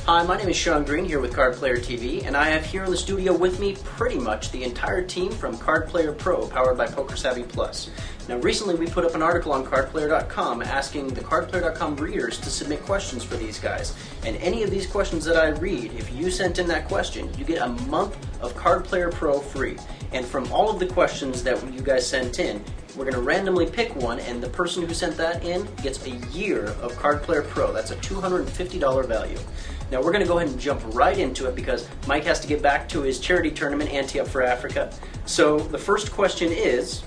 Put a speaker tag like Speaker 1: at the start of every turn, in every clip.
Speaker 1: Hi, my name is Sean Green here with Card Player TV, and I have here in the studio with me pretty much the entire team from Card Player Pro, powered by Poker Savvy Plus. Now, recently we put up an article on cardplayer.com asking the cardplayer.com readers to submit questions for these guys. And any of these questions that I read, if you sent in that question, you get a month of Card Player Pro free. And from all of the questions that you guys sent in, we're going to randomly pick one, and the person who sent that in gets a year of Card Player Pro. That's a $250 value. Now we're going to go ahead and jump right into it because Mike has to get back to his charity tournament, Ante Up for Africa. So the first question is,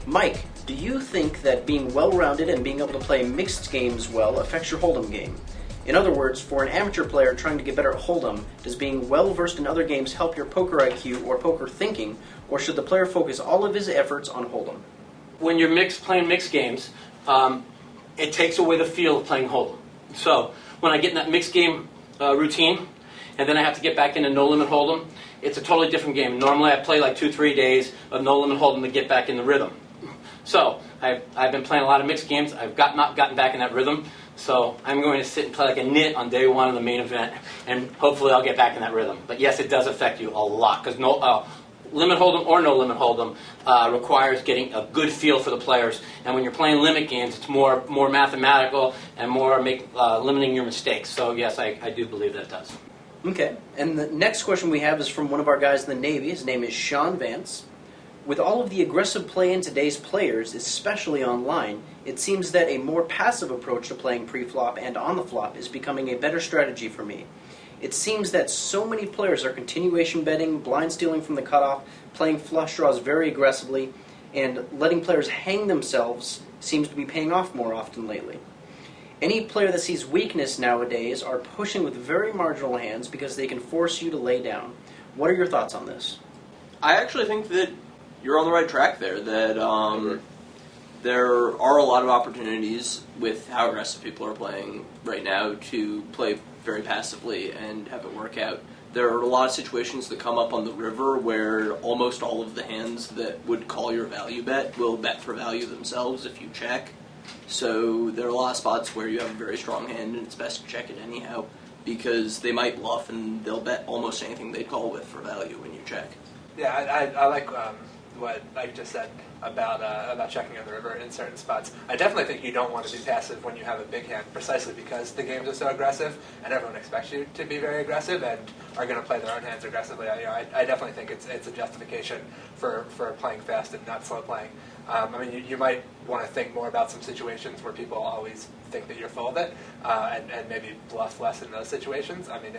Speaker 1: Mike, do you think that being well-rounded and being able to play mixed games well affects your Holdem game? In other words, for an amateur player trying to get better at Holdem, does being well-versed in other games help your poker IQ or poker thinking, or should the player focus all of his efforts on Holdem?
Speaker 2: When you're playing mixed games, it takes away the feel of playing Holdem. So when I get in that mixed game routine, and then I have to get back into No Limit Holdem, it's a totally different game. Normally I play like 2-3 days of No Limit Holdem to get back in the rhythm. So I've been playing a lot of mixed games. I've not gotten back in that rhythm. So I'm going to sit and play like a nit on day one of the main event, and hopefully I'll get back in that rhythm. But yes, it does affect you a lot, because Limit Holdem or No Limit Holdem requires getting a good feel for the players. And when you're playing limit games, it's more mathematical and more limiting your mistakes. So yes, I do believe that it does.
Speaker 1: Okay, and the next question we have is from one of our guys in the Navy. His name is Sean Vance. With all of the aggressive play in today's players, especially online, it seems that a more passive approach to playing pre-flop and on the flop is becoming a better strategy for me. It seems that so many players are continuation betting, blind stealing from the cutoff, playing flush draws very aggressively, and letting players hang themselves seems to be paying off more often lately. Any player that sees weakness nowadays are pushing with very marginal hands because they can force you to lay down. What are your thoughts on this?
Speaker 3: I actually think that you're on the right track there, that there are a lot of opportunities with how aggressive people are playing right now to play very passively and have it work out. There are a lot of situations that come up on the river where almost all of the hands that would call your value bet will bet for value themselves if you check. So there are a lot of spots where you have a very strong hand and it's best to check it anyhow, because they might bluff and they'll bet almost anything they call with for value when you check.
Speaker 4: Yeah, I like what Ike just said about checking on the river in certain spots. I definitely think you don't want to be passive when you have a big hand, precisely because the games are so aggressive and everyone expects you to be very aggressive and are going to play their own hands aggressively. I definitely think it's a justification for playing fast and not slow playing. I mean, you might want to think more about some situations where people always think that you're full of it, and maybe bluff less in those situations. I mean,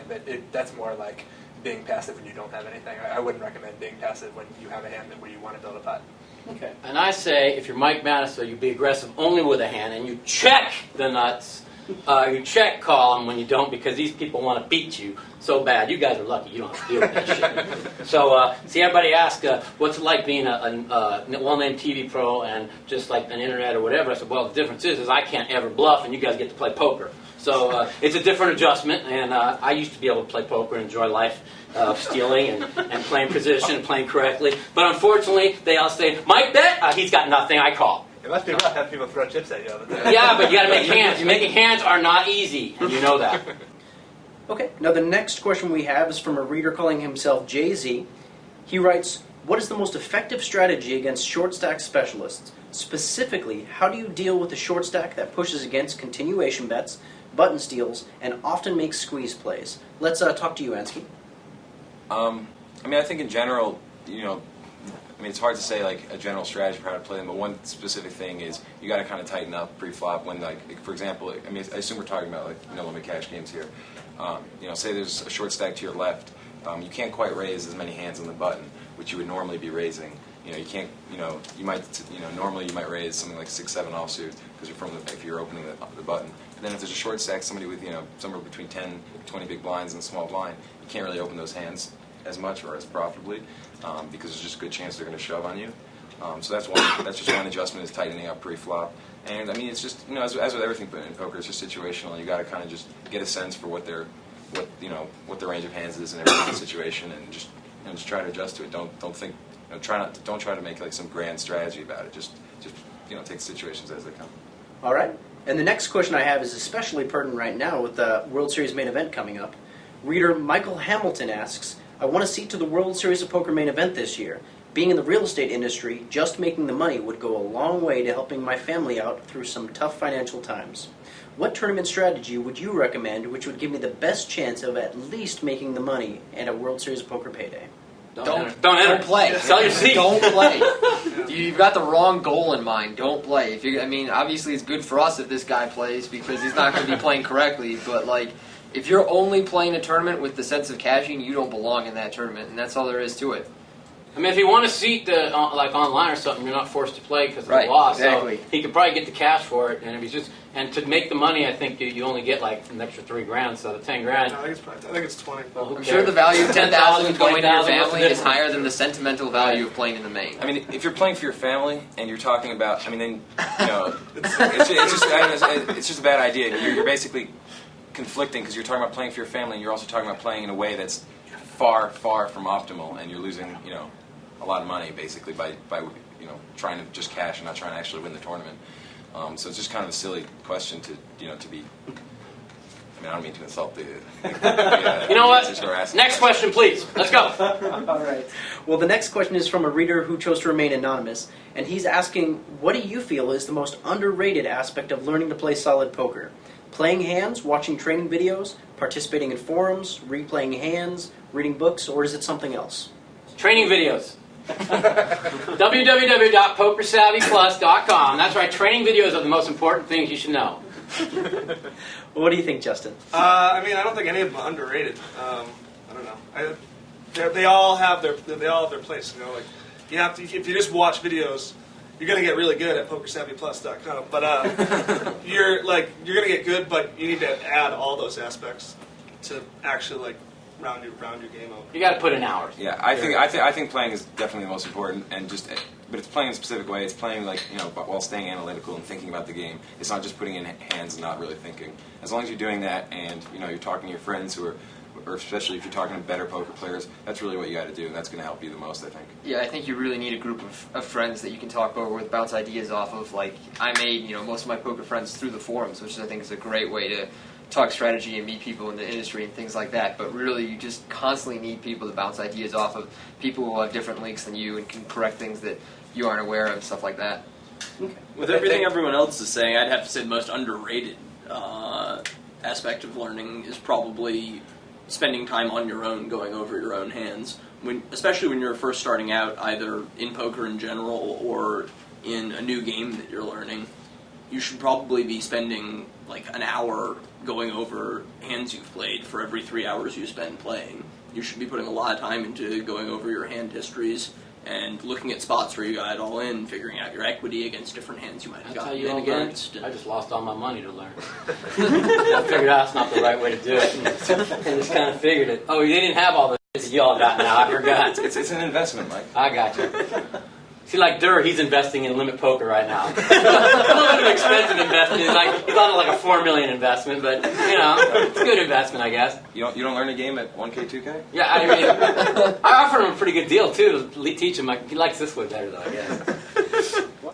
Speaker 4: that's more like being passive when you don't have anything. I wouldn't recommend being passive when you have a hand where you want to build a putt.
Speaker 2: Okay. And I say, if you're Mike Madison, you be aggressive only with a hand, and you check the nuts. You check call them when you don't, because these people want to beat you so bad. You guys are lucky you don't have to deal with that shit. So, see, everybody asks, what's it like being a well-named TV pro and just like an internet or whatever? I said, well, the difference is I can't ever bluff, and you guys get to play poker. So it's a different adjustment, and I used to be able to play poker and enjoy life of stealing and playing position and playing correctly. But unfortunately, they all say, Mike bet, he's got nothing, I call.
Speaker 4: It must be rough having people throw chips at you all the time.
Speaker 2: Yeah, but you got to make hands. Making hands are not easy, and you know that.
Speaker 1: Okay, now the next question we have is from a reader calling himself Jay-Z. He writes, what is the most effective strategy against short stack specialists? Specifically, how do you deal with the short stack that pushes against continuation bets, button steals, and often makes squeeze plays? Let's talk to you, Ansky.
Speaker 5: I mean, I think in general, it's hard to say like a general strategy for how to play them, but one specific thing is you got to kind of tighten up pre-flop when, like, for example, I mean, I assume we're talking about like no limit cash games here. Say there's a short stack to your left, you can't quite raise as many hands on the button, which you would normally be raising. You can't, normally you might raise something like 6-7 offsuit because if you're opening the button. And then if there's a short stack, somebody with, somewhere between 10, 20 big blinds and a small blind, you can't really open those hands as much or as profitably because there's just a good chance they're going to shove on you. So that's just one adjustment, is tightening up pre-flop. And I mean, it's just, as with everything in poker, it's just situational. You got to kind of just get a sense for what the range of hands is in every situation, and just try to adjust to it. Don't try to make like some grand strategy about it. Just take situations as they come.
Speaker 1: All right. And the next question I have is especially pertinent right now with the World Series main event coming up. Reader Michael Hamilton asks, I want a seat to the World Series of Poker main event this year. Being in the real estate industry, just making the money would go a long way to helping my family out through some tough financial times. What tournament strategy would you recommend which would give me the best chance of at least making the money at a World Series of Poker payday?
Speaker 2: Don't enter.
Speaker 6: Don't play.
Speaker 2: Sell your seat.
Speaker 6: Don't play. You've got the wrong goal in mind. Don't play. If you, I mean, obviously it's good for us if this guy plays because he's not going to be playing correctly. But like, if you're only playing a tournament with the sense of cashing, you don't belong in that tournament, and that's all there is to it.
Speaker 2: I mean, if you want a seat like online or something, you're not forced to play because of
Speaker 6: Right,
Speaker 2: the loss.
Speaker 6: exactly.
Speaker 2: So he could probably get the cash for it, and if he's just to make the money, I think you only get like an extra $3,000. So the $10,000.
Speaker 7: I think it's 20.
Speaker 2: Well, who
Speaker 6: I'm
Speaker 2: cares?
Speaker 6: sure the value of 10,000 going to your
Speaker 2: 20,000, what's the
Speaker 6: family is
Speaker 2: difference?
Speaker 6: higher than the sentimental value of playing in the main.
Speaker 5: I mean, if you're playing for your family and you're talking about, I mean, then it's just a bad idea. You're basically conflicting because you're talking about playing for your family and you're also talking about playing in a way that's far, far from optimal, and you're losing, a lot of money basically by trying to just cash and not trying to actually win the tournament. So it's just kind of a silly question to be. I mean, I don't mean to insult the.
Speaker 2: You know what? Next question, please. Let's go.
Speaker 1: All right. Well, the next question is from a reader who chose to remain anonymous, and he's asking, what do you feel is the most underrated aspect of learning to play solid poker? Playing hands, watching training videos, participating in forums, replaying hands, reading books, or is it something else?
Speaker 2: Training videos. www.pokersavvyplus.com. That's right. Training videos are the most important things you should know.
Speaker 1: Well, what do you think, Justin?
Speaker 7: I mean, I don't think any of them are underrated. I don't know. They all have their place. Like you have to. If you just watch videos, you're gonna get really good at PokerSavvyPlus.com. But you're gonna get good, but you need to add all those aspects to actually round your game out.
Speaker 2: You got to put in hours.
Speaker 5: Yeah, I think playing is definitely the most important, but it's playing in a specific way. It's playing while staying analytical and thinking about the game. It's not just putting in hands and not really thinking. As long as you're doing that, and you're talking to your friends who are, or especially if you're talking to better poker players, that's really what you got to do, and that's going to help you the most, I think.
Speaker 6: Yeah, I think you really need a group of friends that you can talk over with, bounce ideas off of. Like I made most of my poker friends through the forums, which I think is a great way to talk strategy and meet people in the industry and things like that, but really you just constantly need people to bounce ideas off of, people who have different links than you and can correct things that you aren't aware of and stuff like that.
Speaker 1: Okay.
Speaker 3: With everything everyone else is saying, I'd have to say the most underrated aspect of learning is probably spending time on your own, going over your own hands. Especially when you're first starting out, either in poker in general or in a new game that you're learning, you should probably be spending an hour going over hands you've played for every 3 hours you spend playing. You should be putting a lot of time into going over your hand histories and looking at spots where you got it all in, figuring out your equity against different hands you might have
Speaker 2: I'll tell
Speaker 3: gotten
Speaker 2: you
Speaker 3: in
Speaker 2: again,
Speaker 3: against.
Speaker 2: I just lost all my money to learn. I figured out it's not the right way to do it. And just kind of figured it. Oh, they didn't have all the that y'all got now. I forgot.
Speaker 5: It's an investment, Mike.
Speaker 2: I got you. See, like Durr, he's investing in limit poker right now. It's a little bit of expensive investment. He's on a $4 million investment, but it's a good investment, I guess.
Speaker 5: You don't learn a game at 1K, 2K?
Speaker 2: Yeah, I mean, I offered him a pretty good deal too to teach him. He likes this way better, though, I guess.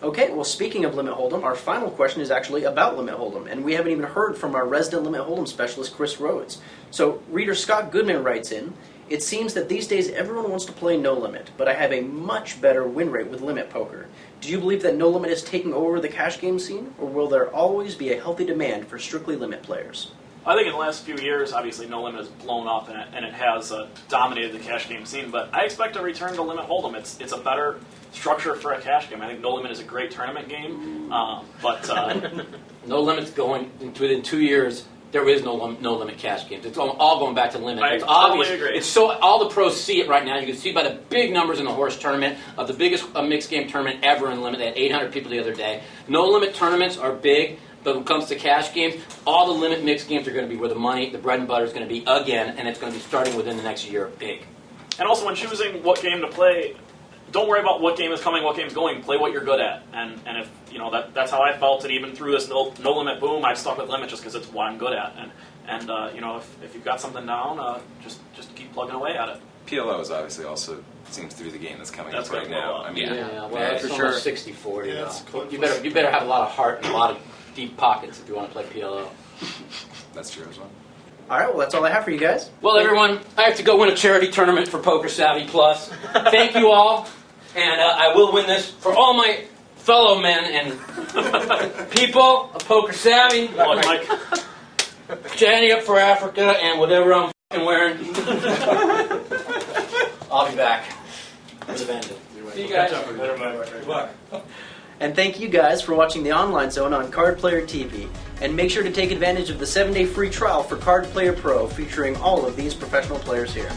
Speaker 1: Okay, well, speaking of Limit Hold'em, our final question is actually about Limit Hold'em, and we haven't even heard from our resident Limit Hold'em specialist, Chris Rhodes. So, reader Scott Goodman writes in, it seems that these days everyone wants to play no limit, but I have a much better win rate with limit poker. Do you believe that no limit is taking over the cash game scene, or will there always be a healthy demand for strictly limit players?
Speaker 8: I think in the last few years, obviously, no limit has blown up and it has dominated the cash game scene. But I expect a return to limit hold'em. It's a better structure for a cash game. I think no limit is a great tournament game, but
Speaker 2: No limit's going within 2 years. There is no limit cash games. It's all going back to limit.
Speaker 8: I
Speaker 2: It's
Speaker 8: totally
Speaker 2: obvious.
Speaker 8: agree.
Speaker 2: It's so all the pros see it right now. You can see by the big numbers in the horse tournament of the biggest mixed game tournament ever in limit. They had 800 people the other day. No limit tournaments are big, but when it comes to cash games, all the limit mixed games are going to be where the money, the bread and butter is going to be again, and it's going to be starting within the next year. Big.
Speaker 8: And also, when choosing what game to play, don't worry about what game is coming, what game's going. Play what you're good at. And if that's how I felt. And even through this no limit boom, I stuck with limit just because it's what I'm good at. And if you've got something down, just keep plugging away at it.
Speaker 5: PLO is obviously also seems to be the game that's coming
Speaker 8: That's
Speaker 5: up right
Speaker 8: gonna blow
Speaker 5: now.
Speaker 8: up.
Speaker 5: I mean,
Speaker 2: Yeah, well,
Speaker 6: Yeah,
Speaker 2: it's
Speaker 6: for
Speaker 2: almost
Speaker 6: sure.
Speaker 2: 60-40.
Speaker 7: Yeah, it's
Speaker 2: you better have a lot of heart and a lot of deep pockets if you want to play PLO.
Speaker 5: That's true as well.
Speaker 1: All right, well, that's all I have for you guys.
Speaker 2: Well, everyone, I have to go win a charity tournament for Poker Savvy Plus. Thank you all, and I will win this for all my fellow men and people of Poker Savvy.
Speaker 8: Look, Mike.
Speaker 2: Standing up for Africa and whatever I'm f***ing wearing. I'll be back with a vengeance. See you guys.
Speaker 7: Good luck.
Speaker 1: And thank you guys for watching the Online Zone on Card Player TV. And make sure to take advantage of the 7-day free trial for Card Player Pro featuring all of these professional players here.